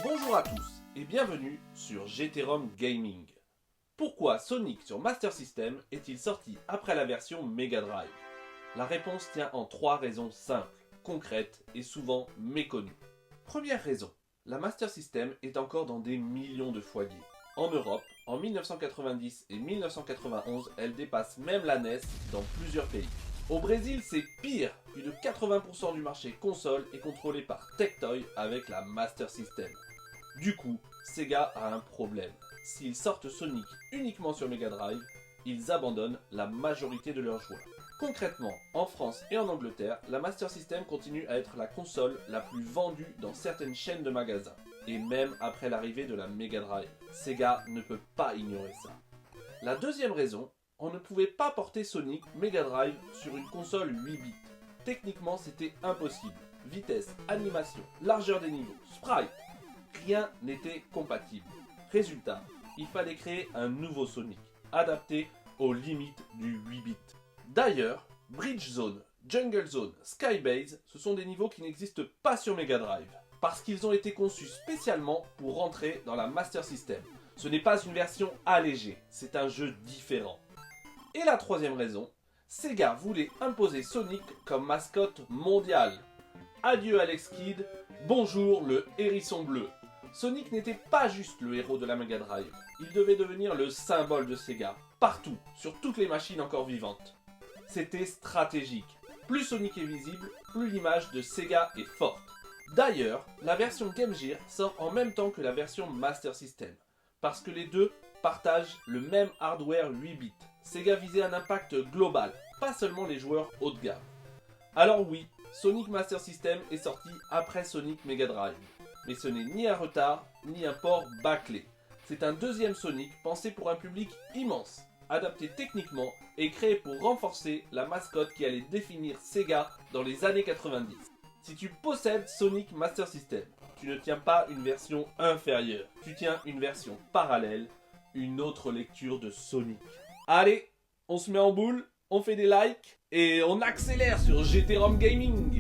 Bonjour à tous et bienvenue sur GTROM Gaming. Pourquoi Sonic sur Master System est-il sorti après la version Mega Drive? La réponse tient en trois raisons simples, concrètes et souvent méconnues. Première raison, la Master System est encore dans des millions de foyers. En Europe, en 1990 et 1991, elle dépasse même la NES dans plusieurs pays. Au Brésil, c'est pire, plus de 80% du marché console est contrôlé par Tectoy avec la Master System. Du coup, Sega a un problème. S'ils sortent Sonic uniquement sur Mega Drive, ils abandonnent la majorité de leurs joueurs. Concrètement, en France et en Angleterre, la Master System continue à être la console la plus vendue dans certaines chaînes de magasins. Et même après l'arrivée de la Mega Drive, Sega ne peut pas ignorer ça. La deuxième raison, on ne pouvait pas porter Sonic Mega Drive sur une console 8 bits. Techniquement, c'était impossible. Vitesse, animation, largeur des niveaux, sprite, rien n'était compatible. Résultat, il fallait créer un nouveau Sonic, adapté aux limites du 8 bits. D'ailleurs, Bridge Zone, Jungle Zone, Skybase, ce sont des niveaux qui n'existent pas sur Mega Drive, parce qu'ils ont été conçus spécialement pour rentrer dans la Master System. Ce n'est pas une version allégée, c'est un jeu différent. Et la troisième raison, Sega voulait imposer Sonic comme mascotte mondiale. Adieu Alex Kidd, bonjour le hérisson bleu. Sonic n'était pas juste le héros de la Mega Drive, il devait devenir le symbole de Sega, partout, sur toutes les machines encore vivantes. C'était stratégique. Plus Sonic est visible, plus l'image de Sega est forte. D'ailleurs, la version Game Gear sort en même temps que la version Master System, parce que les deux partagent le même hardware 8 bits. Sega visait un impact global, pas seulement les joueurs haut de gamme. Alors oui, Sonic Master System est sorti après Sonic Mega Drive. Mais ce n'est ni un retard, ni un port bâclé. C'est un deuxième Sonic pensé pour un public immense, adapté techniquement et créé pour renforcer la mascotte qui allait définir Sega dans les années 90. Si tu possèdes Sonic Master System, tu ne tiens pas une version inférieure, tu tiens une version parallèle, une autre lecture de Sonic. Allez, on se met en boule, on fait des likes et on accélère sur GTROM Gaming.